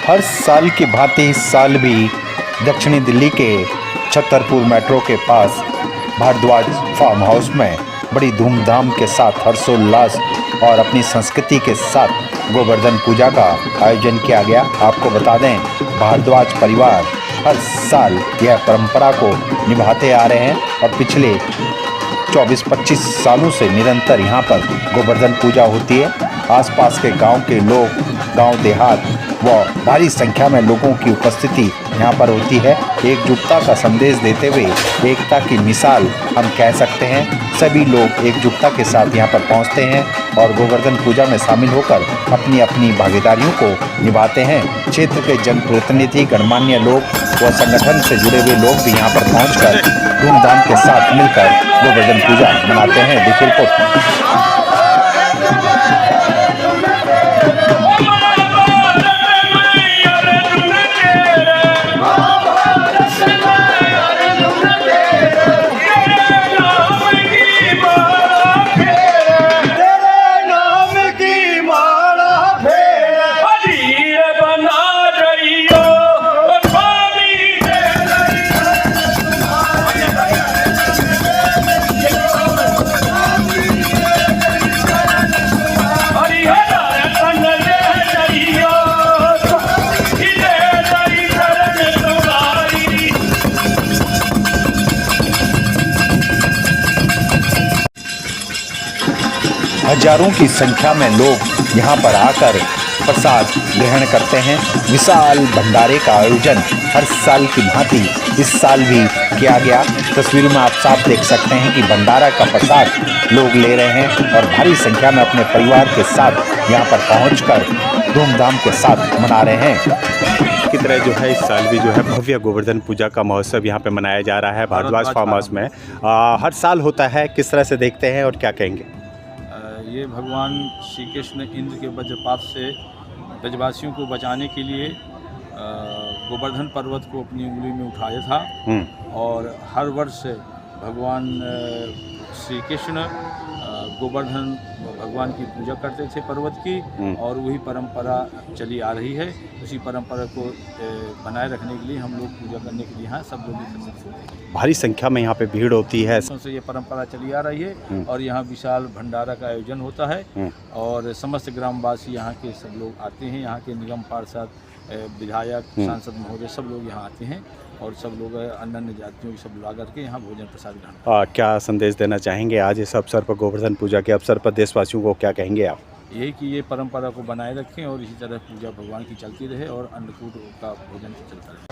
हर साल की भांति इस साल भी दक्षिणी दिल्ली के छतरपुर मेट्रो के पास भारद्वाज फार्म हाउस में बड़ी धूमधाम के साथ हर्षोल्लास और अपनी संस्कृति के साथ गोवर्धन पूजा का आयोजन किया गया। आपको बता दें, भारद्वाज परिवार हर साल यह परंपरा को निभाते आ रहे हैं और पिछले 24-25 सालों से निरंतर यहाँ पर गोवर्धन पूजा होती है। आसपास के गांव के लोग, गांव देहात व भारी संख्या में लोगों की उपस्थिति यहाँ पर होती है। एकजुटता का संदेश देते हुए एकता की मिसाल हम कह सकते हैं। सभी लोग एकजुटता के साथ यहाँ पर पहुँचते हैं और गोवर्धन पूजा में शामिल होकर अपनी अपनी भागीदारियों को निभाते हैं। क्षेत्र के जनप्रतिनिधि, गणमान्य लोग व संगठन से जुड़े हुए लोग भी यहाँ पर पहुँचकर धूमधाम के साथ मिलकर गोवर्धन पूजा मनाते हैं। देखिए रिपोर्ट। हजारों की संख्या में लोग यहाँ पर आकर प्रसाद ग्रहण करते हैं। विशाल भंडारे का आयोजन हर साल की भांति इस साल भी किया गया। तस्वीरों में आप साफ देख सकते हैं कि भंडारा का प्रसाद लोग ले रहे हैं और भारी संख्या में अपने परिवार के साथ यहाँ पर पहुँचकर धूमधाम के साथ मना रहे हैं। की तरह जो है इस साल भी जो है भव्य गोवर्धन पूजा का महोत्सव यहाँ पे मनाया जा रहा है भारद्वाज फार्म हाउस में। हर साल होता है, किस तरह से देखते हैं और क्या कहेंगे? ये भगवान श्री कृष्ण इंद्र के वज्रपात से ब्रजवासियों को बचाने के लिए गोवर्धन पर्वत को अपनी उंगली में उठाया था और हर वर्ष भगवान श्री कृष्ण गोवर्धन भगवान की पूजा करते थे पर्वत की और वही परंपरा चली आ रही है। उसी परंपरा को बनाए रखने के लिए हम लोग पूजा करने के लिए यहाँ सब लोग एकत्रित होते हैं। भारी संख्या में यहाँ पे भीड़ होती है। से ये परंपरा चली आ रही है और यहाँ विशाल भंडारा का आयोजन होता है और समस्त ग्रामवासी यहाँ के सब लोग आते हैं। यहाँ के निगम पार्षद, विधायक, सांसद महोदय सब लोग यहाँ आते हैं और सब लोग अन्य जातियों की सब लोग करके यहाँ भोजन प्रसाद ग्रहण। क्या संदेश देना चाहेंगे आज इस अवसर पर, गोवर्धन पूजा के अवसर पर देशवासियों को क्या कहेंगे आप? यही कि ये परंपरा को बनाए रखें और इसी तरह पूजा भगवान की चलती रहे और अन्नकूट का भोजन चलता रहे।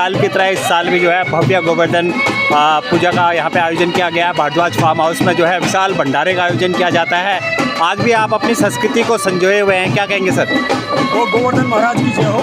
साल की तरह इस साल भी जो है भव्य गोवर्धन पूजा का यहाँ पे आयोजन किया गया है। भारद्वाज फार्म हाउस में जो है विशाल भंडारे का आयोजन किया जाता है। आज भी आप अपनी संस्कृति को संजोए हुए हैं, क्या कहेंगे सर? वो गोवर्धन महाराज की जय हो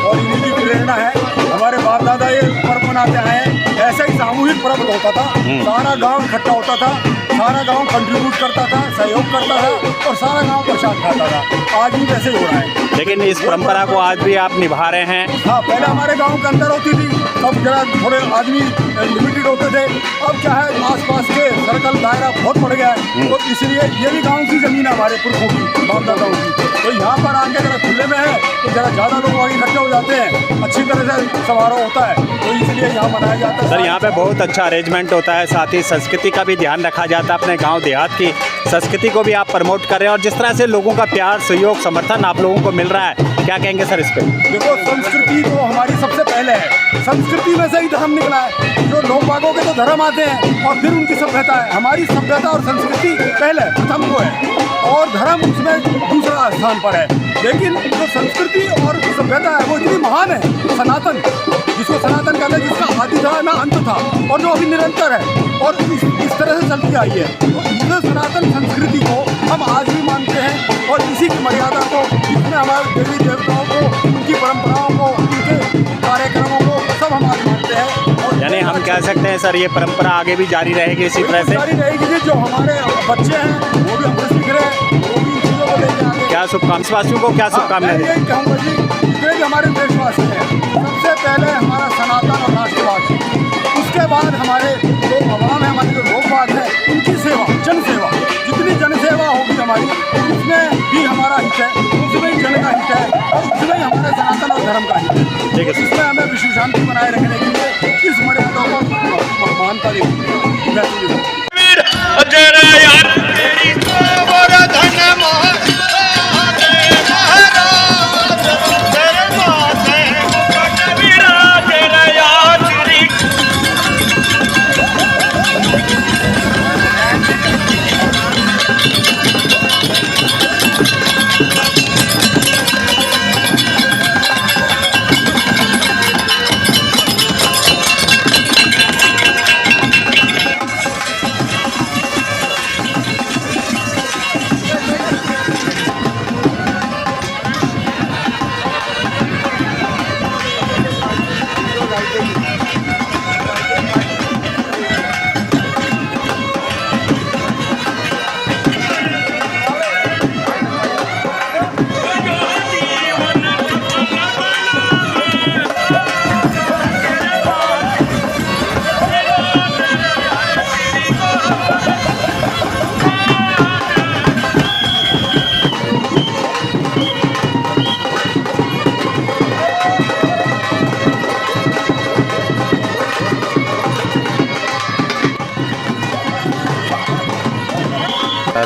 और इन्हीं की प्रेरणा है। हमारे बाप दादा ये पर्व मनाते आए हैं। ऐसा ही सामूहिक पर्व होता था, सारा गांव इकट्ठा होता था, सारा गांव कंट्रीब्यूट करता था, सहयोग करता था और सारा गांव प्रसाद खाता था। आज भी वैसे ही हो रहा है। लेकिन इस परंपरा को आज भी आप निभा रहे हैं। हाँ, पहले हमारे गांव के अंदर होती थी, तब जरा थोड़े आदमी लिमिटेड होते थे। अब क्या है, आसपास के सर्कल दायरा बहुत बढ़ गया है, तो इसलिए ये भी गांव की जमीन है हमारे पुरखों की, बाप दादाओं की। तो यहाँ पर आके अगर खुले में है तो जरा ज़्यादा लोग वहीं इकट्ठे हो जाते हैं, अच्छी तरह से समारोह होता है, तो इसलिए यहाँ मनाया जाता है। सर, यहाँ पे बहुत अच्छा अरेंजमेंट होता है, साथ ही संस्कृति का भी ध्यान रखा जाता है। अपने गांव देहात की संस्कृति को भी आप प्रमोट कर रहे हैं और जिस तरह से लोगों का प्यार, सहयोग, समर्थन आप लोगों को मिल रहा है, क्या कहेंगे सर इस पर? देखो, संस्कृति तो हमारी सबसे पहले है। संस्कृति में से ही धर्म निकला है। जो लोग बागों के तो धर्म आते हैं और फिर उनकी सभ्यता है। हमारी सभ्यता और संस्कृति पहले प्रथम को है और धर्म उसमें दूसरा स्थान पर है। लेकिन जो संस्कृति और सभ्यता है वो इतनी महान है, सनातन, जिसको सनातन कहते हैं, जिसका आदि था ना अंत था और जो अभी निरंतर है और इस तरह से चलती आई है। तो इस सनातन संस्कृति को हम आज भी मानते हैं और इसी की मर्यादा को, इसमें हमारे देवी देवताओं को, उनकी परंपराओं को, उनके कार्यक्रमों को सब हम आज मानते हैं। और यानी हम कह सकते हैं सर, ये परंपरा आगे भी जारी रहेगी इसी तरह से? जारी रहेगी जी। जो हमारे बच्चे हैं वो भी हमसे सीख रहे हैं, वो भी इन चीज़ों को लेकर आगे। क्या शुभकामनाएं को, क्या शुभकामनाएं? मैं यही कहूँगा जी, जितने भी हमारे देशवासी हैं, सबसे पहले हमारा सनातन और राष्ट्रवाद है। उसके बाद हमारे जो आवाम है, हमारे जो लोकवाद है, उनकी सेवा, जन सेवा, जितनी जन सेवा होगी हमारी, उसमें भी हमारा हित है, उसमें ही जन का हित है और उसमें ही हमारे सनातन और धर्म का हित है। ठीक है। इसमें हमें विश्व शांति बनाए रखने के लिए इस मर्यादा को मानता देगी।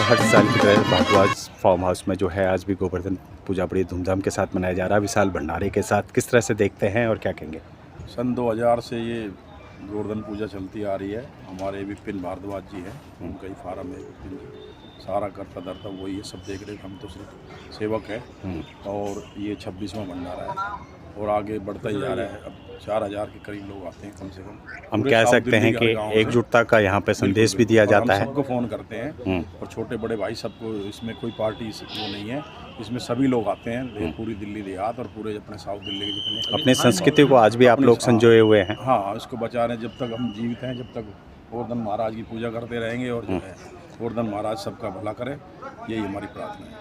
हर साल की तरह भारद्वाज फार्म हाउस में जो है आज भी गोवर्धन पूजा बड़ी धूमधाम के साथ मनाया जा रहा है, विशाल भंडारे के साथ। किस तरह से देखते हैं और क्या कहेंगे? सन 2000 से ये गोवर्धन पूजा चलती आ रही है। हमारे विपिन भारद्वाज जी हैं, उनका ही फार्म है। विपिन जी सारा करता धरता वही है, सब देख रहे, हम तो सिर्फ सेवक हैं। और ये 26वां भंडारा है और आगे बढ़ता ही जा रहा है। अब 4000 के करीब लोग आते हैं कम से कम। हम पूरे कह साउथ सकते हैं दिल्ली कि का गाँव है। एकजुटता का यहाँ पे संदेश भी दिया जाता हम है। सबको फ़ोन करते हैं और छोटे बड़े भाई सबको, इसमें कोई पार्टी वो नहीं है, इसमें सभी लोग आते हैं, पूरी दिल्ली देहात और पूरे अपने साउथ दिल्ली के जितने अपनी संस्कृति को आज भी आप लोग संजोए हुए हैं। हाँ, इसको बचा रहे हैं। जब तक हम जीवित हैं, जब तक गोवर्धन महाराज की पूजा करते रहेंगे और जो है गोवर्धन महाराज सबका भला करे, यही हमारी प्रार्थना है।